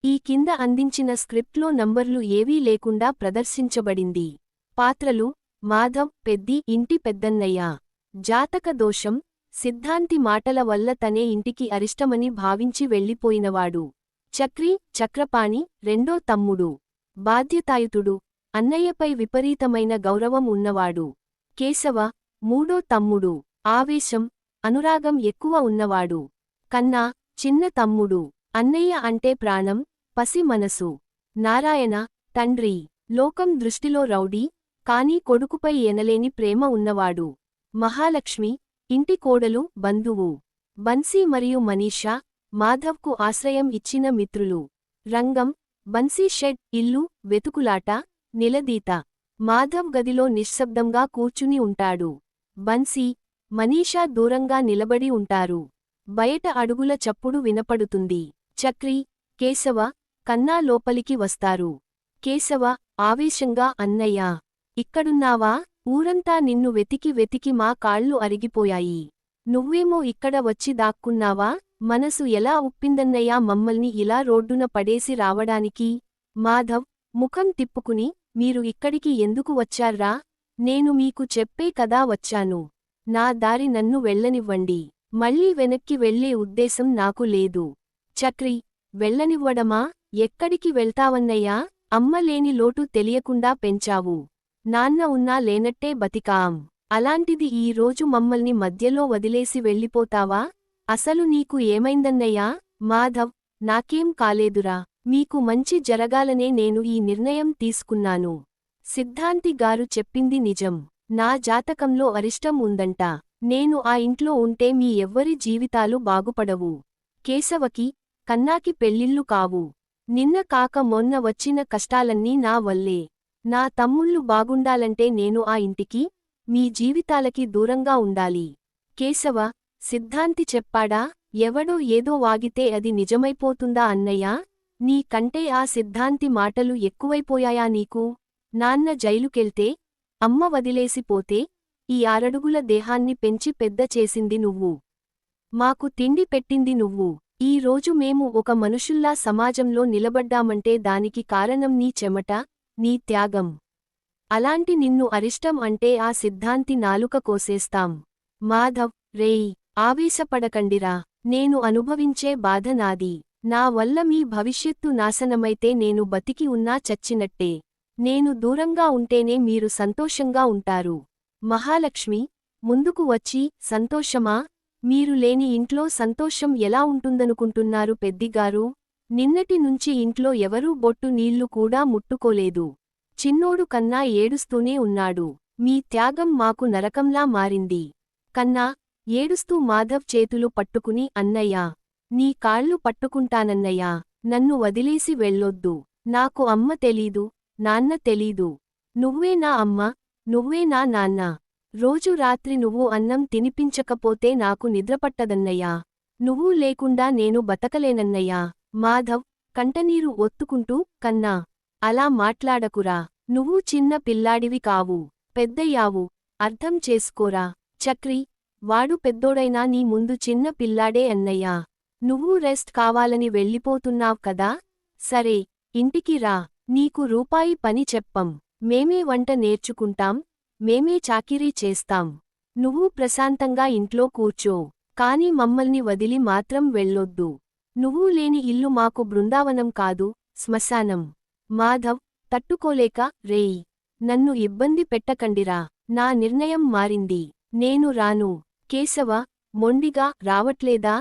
ఈ కింద అందించిన స్క్రిప్ట్లో నంబర్లు ఏవీ లేకుండా ప్రదర్శించబడింది. పాత్రలు: మాధవ్ పెద్ది ఇంటి పెద్దన్నయ్య. జాతక దోషం: సిద్ధాంతి మాటల వల్ల తనే ఇంటికి అరిష్టమని భావించి వెళ్ళిపోయినవాడు. చక్రి చక్రపాణి రెండో తమ్ముడు. బాధ్యతాయుతుడు, అన్నయ్యపై విపరీతమైన గౌరవం ఉన్నవాడు. కేశవ మూడో తమ్ముడు. ఆవేశం, అనురాగం ఎక్కువ ఉన్నవాడు. కన్నా చిన్న తమ్ముడు. అన్నయ్య అంటే ప్రాణం, పసి మనసు. నారాయణ తండ్రి. లోకం దృష్టిలో రౌడీ, కానీ కొడుకుపై ఎనలేని ప్రేమ ఉన్నవాడు. మహాలక్ష్మి ఇంటి కోడలు, బంధువు. బన్సీ మరియు మనీషా మాధవ్కు ఆశ్రయం ఇచ్చిన మిత్రులు. రంగం బన్సీ షెడ్, ఇల్లు, వెతుకులాట, నిలదీత. మాధవ్ గదిలో నిశ్శబ్దంగా కూర్చుని ఉంటాడు. బన్సీ, మనీషా దూరంగా నిలబడి ఉంటారు. బయట అడుగుల చప్పుడు వినపడుతుంది. చక్రి, కేశవ, కన్నా లోపలికి వస్తారు. కేశవ ఆవేశంగా అన్నయ్యా, ఇక్కడున్నావా? ఊరంతా నిన్ను వెతికి వెతికి మా కాళ్ళు అరిగిపోయాయి. నువ్వేమో ఇక్కడ వచ్చి దాక్కున్నావా? మనసు ఎలా ఒప్పిందన్నయ్యా మమ్మల్ని ఇలా రోడ్డున పడేసి రావడానికి? మాధవ్ ముఖం తిప్పుకుని, మీరు ఇక్కడికి ఎందుకు వచ్చార్రా? నేను మీకు చెప్పే కదా వచ్చాను. నా దారి నన్ను వెళ్ళనివ్వండి. మళ్ళీ వెనక్కి వెళ్లే ఉద్దేశం నాకు లేదు. చక్రి, వెళ్ళనివ్వడమా? ఎక్కడికి వెళ్తావన్నయ్యా? అమ్మ లేని లోటు తెలియకుండా పెంచావు. నాన్న ఉన్నా లేనట్టే బతికాం. అలాంటిది ఈ రోజు మమ్మల్ని మధ్యలో వదిలేసి వెళ్ళిపోతావా? అసలు నీకు ఏమైందన్నయ్యా? మాధవ్, నాకేం కాలేదురా. మీకు మంచి జరగాలనే నేను ఈ నిర్ణయం తీసుకున్నాను. సిద్ధాంతి గారు చెప్పింది నిజం. నా జాతకంలో అరిష్టం ఉందంట. నేను ఆ ఇంట్లో ఉంటే మీ ఎవ్వరి జీవితాలు బాగుపడవు. కేశవకి, కన్నాకి పెళ్ళిళ్ళు కావు. నిన్న కాక మొన్న వచ్చిన కష్టాలన్నీ నా వల్లే. నా తమ్ముళ్ళు బాగుండాలంటే నేను ఆ ఇంటికి, మీ జీవితాలకి దూరంగా ఉండాలి. కేశవ, సిద్ధాంతి చెప్పాడా? ఎవడో ఏదో వాగితే అది నిజమైపోతుందా అన్నయ్యా? నీ కంటే ఆ సిద్ధాంతి మాటలు ఎక్కువైపోయాయా నీకు? నాన్న జైలుకెళ్తే, అమ్మ వదిలేసిపోతే, ఈ 6 అడుగుల దేహాన్ని పెంచి పెద్ద చేసింది నువ్వు. మాకు తిండి పెట్టింది నువ్వు. ఈ రోజు మేము ఒక మనుషుల్లా సమాజంలో నిలబడ్డామంటే దానికి కారణం నీ చెమట, నీ త్యాగం. అలాంటి నిన్ను అరిష్టం అంటే ఆ సిద్ధాంతి నాలుక కోసేస్తాం. మాధవ్, రేయ్, ఆవేశపడకండిరా. నేను అనుభవించే బాధ నాది. నా వల్ల మీ భవిష్యత్తు నాశనమైతే నేను బతికి ఉన్నా చచ్చినట్టే. నేను దూరంగా ఉంటేనే మీరు సంతోషంగా ఉంటారు. మహాలక్ష్మి ముందుకు వచ్చి, సంతోషమా? మీరు లేని ఇంట్లో సంతోషం ఎలా ఉంటుందనుకుంటున్నారు పెద్దిగారు? నిన్నటి నుంచి ఇంట్లో ఎవరూ బొట్టు నీళ్లు కూడా ముట్టుకోలేదు. చిన్నోడు కన్నా ఏడుస్తూనే ఉన్నాడు. మీ త్యాగం మాకు నరకంలా మారింది. కన్నా ఏడుస్తూ మాధవ్ చేతులు పట్టుకుని, అన్నయ్యా, నీ కాళ్ళు పట్టుకుంటానన్నయ్యా. నన్ను వదిలేసి వెళ్ళొద్దు. నాకు అమ్మ తెలీదు, నాన్న తెలీదు. నువ్వే నా అమ్మ, నువ్వే నా నాన్న. రోజు రాత్రి నువ్వు అన్నం తినిపించకపోతే నాకు నిద్రపట్టదన్నయ్యా. నువ్వు లేకుండా నేను బతకలేనన్నయ్యా. మాధవ్ కంటనీరు ఒత్తుకుంటూ, కన్నా, అలా మాట్లాడకురా. నువ్వు చిన్న పిల్లాడివి కావు, పెద్దయ్యావు. అర్థం చేసుకోరా. చక్రి, వాడు పెద్దోడైనా నీ ముందు చిన్న పిల్లాడే అన్నయ్యా. నువ్వు రెస్ట్ కావాలని వెళ్ళిపోతున్నావ్ కదా? సరే, ఇంటికి రా. నీకు రూపాయి పని చెప్పం. మేమే వంట నేర్చుకుంటాం, మేమే చాకిరీ చేస్తాం. నువ్వు ప్రశాంతంగా ఇంట్లో కూర్చో. కాని మమ్మల్ని వదిలి మాత్రం వెళ్ళొద్దు. నువ్వు లేని ఇల్లు మాకు బృందావనం కాదు, శ్మశానం. మాధవ్ తట్టుకోలేక, రేయ్, నన్ను ఇబ్బంది పెట్టకండిరా. నా నిర్ణయం మారింది. నేను రాను. కేశవ మొండిగా, రావట్లేదా?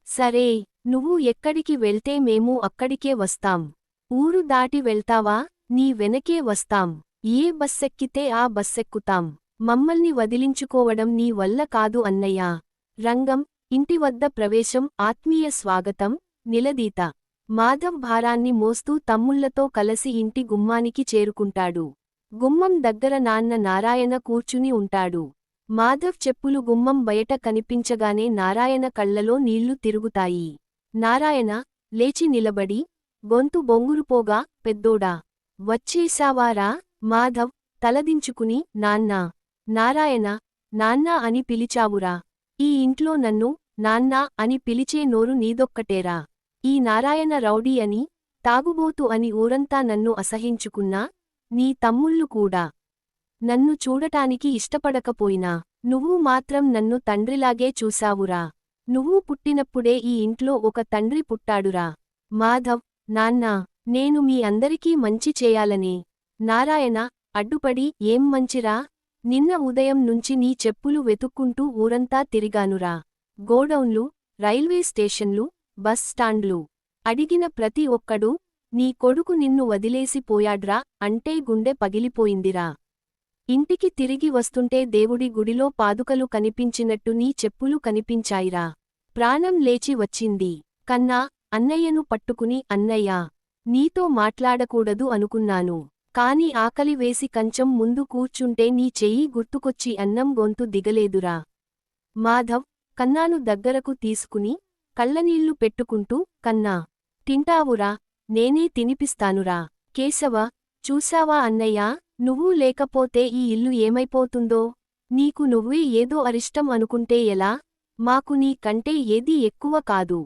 సరే, నువ్వు ఎక్కడికి వెళ్తే మేము అక్కడికే వస్తాం. ఊరు దాటి వెళ్తావా? నీ వెనకే వస్తాం. ఏ బస్సెక్కితే ఆ బస్సెక్కుతాం. మమ్మల్ని వదిలించుకోవడం నీ వల్ల కాదు అన్నయ్యా. రంగం ఇంటి వద్ద ప్రవేశం, ఆత్మీయ స్వాగతం, నిలదీత. మాధవ్ భారాన్ని మోస్తూ తమ్ముళ్లతో కలసి ఇంటి గుమ్మానికి చేరుకుంటాడు. గుమ్మం దగ్గర నాన్న నారాయణ కూర్చుని ఉంటాడు. మాధవ్ చెప్పులు గుమ్మం బయట కనిపించగానే నారాయణ కళ్లలో నీళ్లు తిరుగుతాయి. నారాయణ లేచి నిలబడి, గొంతు బొంగురుపోగా, పెద్దోడా, వచ్చేశావారా? మాధవ్ తలదించుకుని, నాన్నా. నారాయణ, నాన్నా అని పిలిచావురా. ఈ ఇంట్లో నన్ను నాన్నా అని పిలిచే నోరు నీదొక్కటేరా. ఈ నారాయణ రౌడీ అని, తాగుబోతు అని ఊరంతా నన్ను అసహించుకున్నా, నీ తమ్ముళ్ళు కూడా నన్ను చూడటానికి ఇష్టపడకపోయినా, నువ్వు మాత్రం నన్ను తండ్రిలాగే చూశావురా. నువ్వు పుట్టినప్పుడే ఈ ఇంట్లో ఒక తండ్రి పుట్టాడురా. మాధవ్, నాన్నా, నేను మీ అందరికీ మంచి చేయాలనే. నారాయణ అడ్డుపడి ఏం మంచిరా? నిన్న ఉదయం నుంచి నీ చెప్పులు వెతుక్కుంటూ ఊరంతా తిరిగానురా. గోడౌన్లు, రైల్వే స్టేషన్లు, బస్ స్టాండ్లు అడిగిన ప్రతి ఒక్కడూ నీ కొడుకు నిన్ను వదిలేసి పోయాడ్రా అంటే గుండె పగిలిపోయిందిరా. ఇంటికి తిరిగి వస్తుంటే దేవుడి గుడిలో పాదుకలు కనిపించినట్టు నీ చెప్పులు కనిపించాయిరా. ప్రాణం లేచి వచ్చింది. కన్నా, అన్నయ్యను పట్టుకుని అన్నయ్యా, నీతో మాట్లాడకూడదు అనుకున్నాను. కాని ఆకలి వేసి కంచం ముందు కూర్చుంటే నీ చెయ్యి గుర్తుకొచ్చి అన్నం గొంతు దిగలేదురా. మాధవ్, కన్నాను దగ్గరకు తీసుకుని కళ్ళనీళ్లు పెట్టుకుంటూ, కన్నా, తింటావురా, నేనే తినిపిస్తానురా. కేశవ, చూశావా అన్నయ్యా, నువ్వు లేకపోతే ఈ ఇల్లు ఏమైపోతుందో? నీకు నువ్వే ఏదో అరిష్టం అనుకుంటే ఎలా? మాకు నీ కంటే ఏదీ ఎక్కువ కాదు.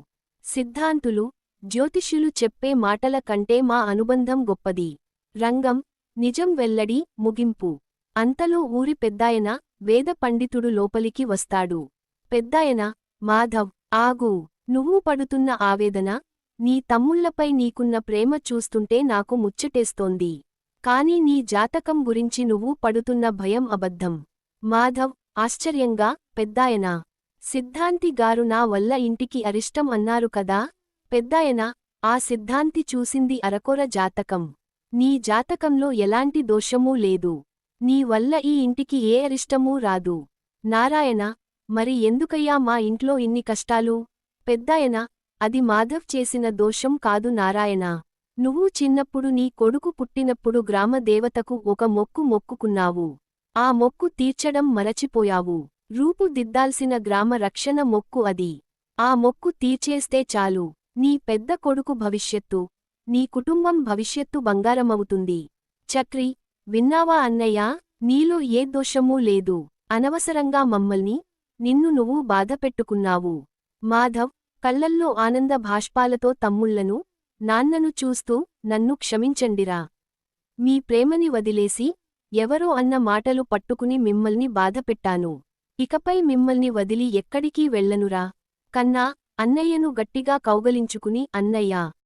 సిద్ధాంతులు, జ్యోతిష్యులు చెప్పే మాటల కంటే మా అనుబంధం గొప్పది. రంగం, నిజం వెల్లడి, ముగింపు. అంతలో ఊరి పెద్దాయన, వేద పండితుడు లోపలికి వస్తాడు. పెద్దాయన, మాధవ్, ఆగు. నువ్వు పడుతున్న ఆవేదన, నీ తమ్ముళ్లపై నీకున్న ప్రేమ చూస్తుంటే నాకు ముచ్చటేస్తోంది. కాని నీ జాతకం గురించి నువ్వు పడుతున్న భయం అబద్ధం. మాధవ్, ఆశ్చర్యంగా, పెద్దాయనా, సిద్ధాంతి గారు నా వల్ల ఇంటికి అరిష్టం అన్నారు కదా? పెద్దాయన, ఆ సిద్ధాంతి చూసింది అరకొర జాతకం. నీ జాతకంలో ఎలాంటి దోషమూ లేదు. నీ వల్ల ఈ ఇంటికి ఏ అరిష్టమూ రాదు. నారాయణ, మరి ఎందుకయ్యా మా ఇంట్లో ఇన్ని కష్టాలు? పెద్దాయన, అది మాధవ్ చేసిన దోషం కాదు నారాయణ. నువ్వు చిన్నప్పుడు నీ కొడుకు పుట్టినప్పుడు గ్రామ దేవతకు ఒక మొక్కు మొక్కుకున్నావు. ఆ మొక్కు తీర్చడం మరచిపోయావు. రూపు దిద్దాల్సిన గ్రామ రక్షణ మొక్కు అది. ఆ మొక్కు తీర్చేస్తే చాలు, నీ పెద్ద కొడుకు భవిష్యత్తు, నీ కుటుంబం భవిష్యత్తు బంగారమవుతుంది. చక్రి, విన్నావా అన్నయ్యా, నీలో ఏ దోషమూ లేదు. అనవసరంగా మమ్మల్ని, నిన్ను నువ్వు బాధపెట్టుకున్నావు. మాధవ్, కళ్లల్లో ఆనంద భాష్పాలతో తమ్ముళ్లను, నాన్నను చూస్తూ, నన్ను క్షమించండిరా. మీ ప్రేమని వదిలేసి, ఎవరో అన్న మాటలు పట్టుకుని మిమ్మల్ని బాధపెట్టాను. ఇకపై మిమ్మల్ని వదిలి ఎక్కడికీ వెళ్ళనురా. కన్నా, అన్నయ్యను గట్టిగా కౌగలించుకుని అన్నయ్యా,